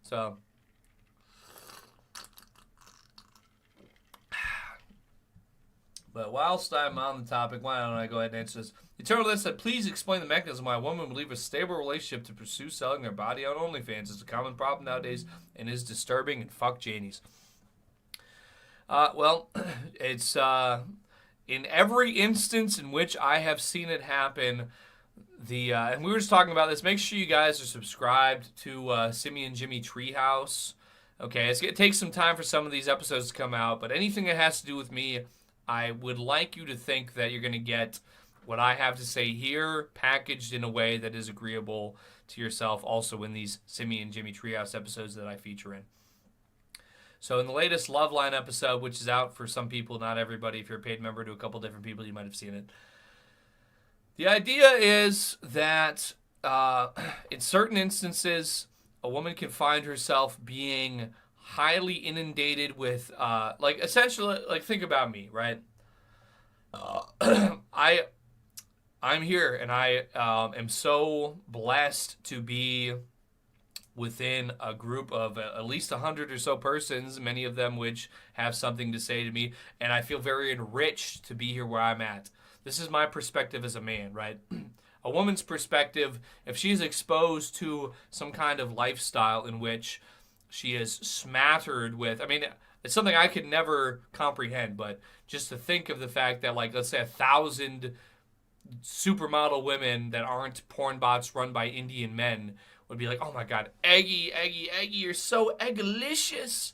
So, but whilst I'm on the topic, why don't I go ahead and answer this? Eternalist said, please explain the mechanism why a woman would leave a stable relationship to pursue selling their body on OnlyFans. It's a common problem nowadays and is disturbing, and fuck Janies. Well, it's in every instance in which I have seen it happen. And we were just talking about this. Make sure you guys are subscribed to Simi and Jimmy Treehouse. Okay, it takes some time for some of these episodes to come out, but anything that has to do with me, I would like you to think that you're going to get what I have to say here packaged in a way that is agreeable to yourself also in these Simi and Jimmy Treehouse episodes that I feature in. So in the latest Loveline episode, which is out for some people, not everybody, if you're a paid member to a couple different people, you might have seen it. The idea is that in certain instances, a woman can find herself being highly inundated with, essentially, think about me, right? I'm here, and I am so blessed to be within a group of at least 100 or so persons, many of them which have something to say to me, and I feel very enriched to be here where I'm at. This is my perspective as a man, right? A woman's perspective, if she's exposed to some kind of lifestyle in which she is smattered with, it's something I could never comprehend, but just to think of the fact that, let's say 1,000 supermodel women that aren't porn bots run by Indian men would be like, oh my God, Eggy, you're so eggalicious.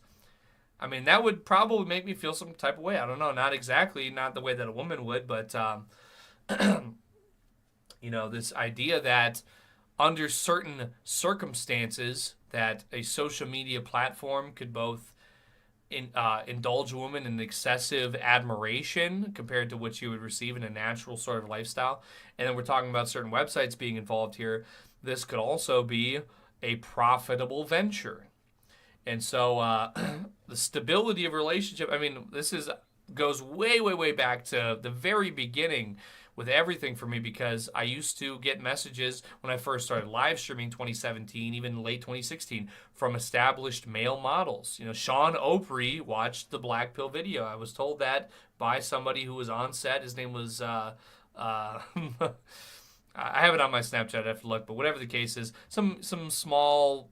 That would probably make me feel some type of way. I don't know, not the way that a woman would, but, this idea that under certain circumstances that a social media platform could both indulge a woman in excessive admiration compared to what you would receive in a natural sort of lifestyle. And then we're talking about certain websites being involved here. This could also be a profitable venture. And so the stability of a relationship, goes way, way, way back to the very beginning with everything for me, because I used to get messages when I first started live streaming 2017, even late 2016, from established male models. Sean Oprey watched the Blackpill video. I was told that by somebody who was on set. His name was... I have it on my Snapchat. I have to look, but whatever the case is, some small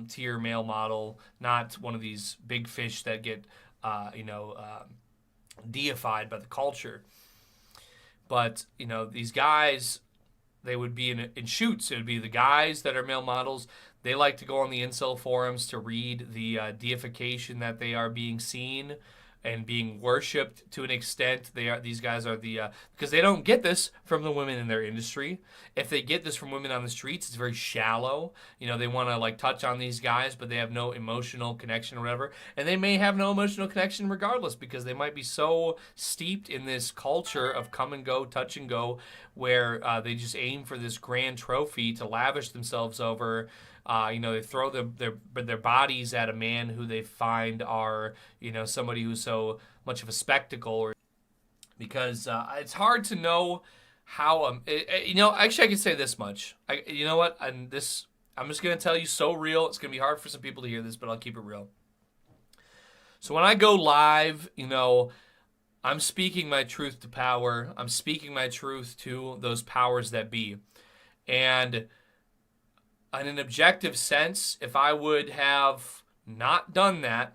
tier male model, not one of these big fish that get deified by the culture. But these guys, they would be in shoots. It would be the guys that are male models. They like to go on the incel forums to read the deification that they are being seen and being worshipped to an extent. These guys are because they don't get this from the women in their industry. If they get this from women on the streets, it's very shallow. They want to touch on these guys, but they have no emotional connection or whatever. And they may have no emotional connection regardless, because they might be so steeped in this culture of come and go, touch and go, where they just aim for this grand trophy to lavish themselves over. They throw their bodies at a man who they find are, somebody who's so much of a spectacle. Because it's hard to know how, actually I can say this much. You know what? I'm just going to tell you so real. It's going to be hard for some people to hear this, but I'll keep it real. So when I go live, I'm speaking my truth to power. I'm speaking my truth to those powers that be. And in an objective sense, if I would have not done that,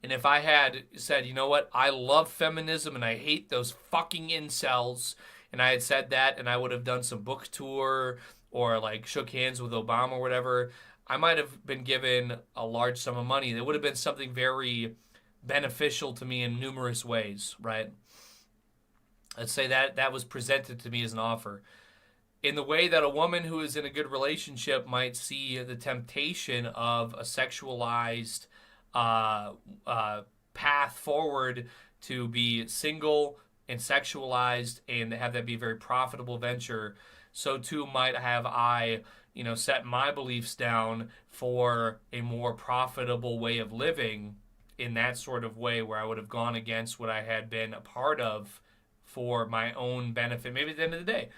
and if I had said, you know what, I love feminism and I hate those fucking incels, and I had said that, and I would have done some book tour or shook hands with Obama or whatever, I might have been given a large sum of money. That would have been something very beneficial to me in numerous ways, right? Let's say that was presented to me as an offer. In the way that a woman who is in a good relationship might see the temptation of a sexualized path forward to be single and sexualized and have that be a very profitable venture, so too might have I, set my beliefs down for a more profitable way of living in that sort of way, where I would have gone against what I had been a part of for my own benefit, maybe at the end of the day.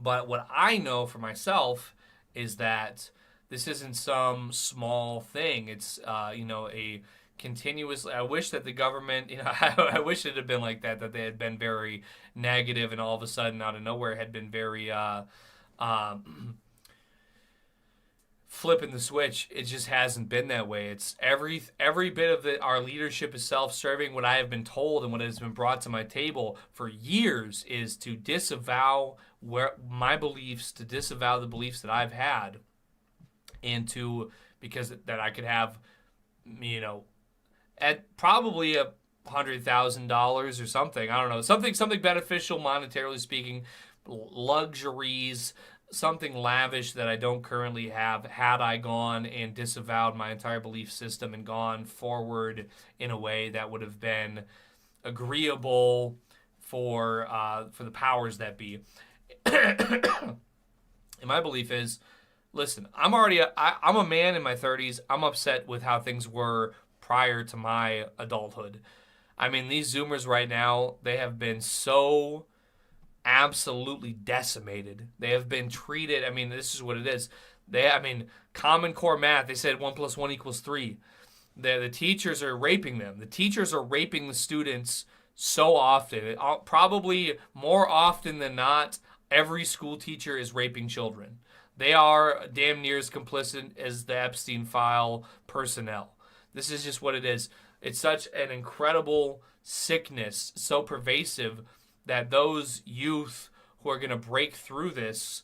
But what I know for myself is that This isn't some small thing. It's a continuous. I wish that the government, I wish it had been like that. That they had been very negative, and all of a sudden, out of nowhere, had been very flipping the switch. It just hasn't been that way. It's every bit of our leadership is self-serving. What I have been told and what has been brought to my table for years is to disavow my beliefs, to disavow the beliefs that I've had, and because that I could have, at probably $100,000 or something. I don't know, something beneficial monetarily speaking, luxuries, something lavish that I don't currently have, had I gone and disavowed my entire belief system and gone forward in a way that would have been agreeable for the powers that be. And my belief is, listen, I'm a man in my 30s. I'm upset with how things were prior to my adulthood. I mean, these Zoomers right now, they have been so absolutely decimated. They have been treated, I mean, this is what it is. Common Core math, they said 1 + 1 = 3. The teachers are raping them. The teachers are raping the students so often. Probably more often than not, every school teacher is raping children. They are damn near as complicit as the Epstein file personnel. This is just what it is. It's such an incredible sickness, so pervasive, that those youth who are going to break through this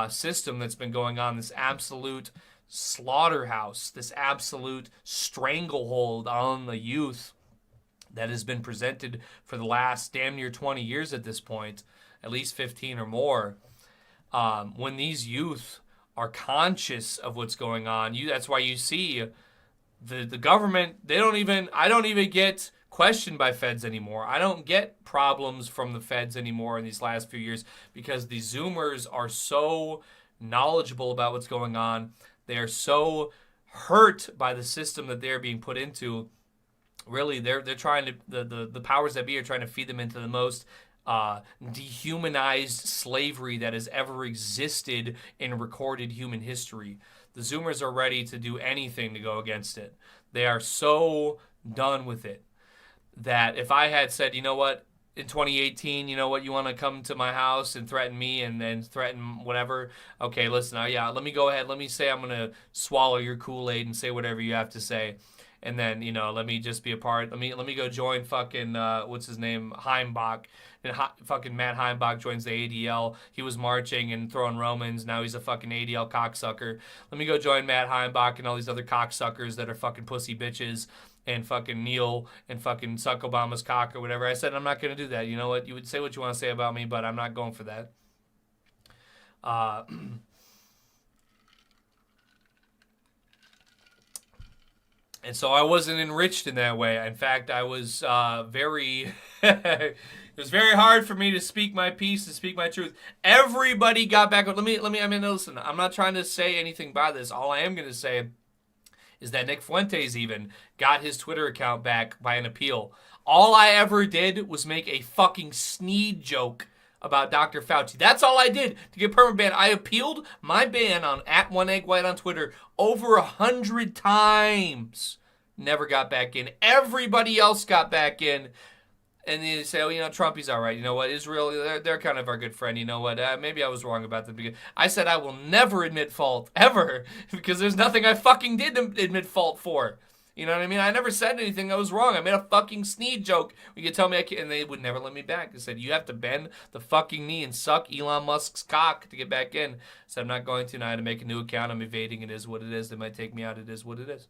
system that's been going on, this absolute slaughterhouse, this absolute stranglehold on the youth that has been presented for the last damn near 20 years at this point, at least 15 or more. When these youth are conscious of what's going on, that's why you see the government, I don't even get questioned by feds anymore. I don't get problems from the feds anymore in these last few years because the Zoomers are so knowledgeable about what's going on. They are so hurt by the system that they're being put into. Really, they're trying to, the powers that be are trying to feed them into the most dehumanized slavery that has ever existed in recorded human history. The Zoomers are ready to do anything to go against it. They are so done with it that if I had said, you know what, in 2018, you know what, you want to come to my house and threaten me and then threaten whatever, okay, listen, let me go ahead. Let me say I'm going to swallow your Kool-Aid and say whatever you have to say. And then, let me just be a part. Let me go join fucking, what's his name, Heimbach. And fucking Matt Heimbach joins the ADL. He was marching and throwing Romans. Now he's a fucking ADL cocksucker. Let me go join Matt Heimbach and all these other cocksuckers that are fucking pussy bitches and fucking kneel and fucking suck Obama's cock or whatever. I said, I'm not going to do that. You know what? You would say what you want to say about me, but I'm not going for that. And so I wasn't enriched in that way. In fact, I was very... It was very hard for me to speak my piece, to speak my truth. Everybody got back. Listen, I'm not trying to say anything by this. All I am going to say is that Nick Fuentes even got his Twitter account back by an appeal. All I ever did was make a fucking Sneed joke about Dr. Fauci. That's all I did to get permanent ban. I appealed my ban on @OneEggWhite on Twitter over 100 times. Never got back in. Everybody else got back in. And they say, Trumpy's all right. You know what? Israel, they're kind of our good friend. You know what? Maybe I was wrong about the beginning. I said I will never admit fault, ever, because there's nothing I fucking did admit fault for. You know what I mean? I never said anything that was wrong. I made a fucking Sneed joke. You could tell me I can't, and they would never let me back. They said, you have to bend the fucking knee and suck Elon Musk's cock to get back in. I said, I'm not going to. Now I had to make a new account. I'm evading. It is what it is. They might take me out. It is what it is.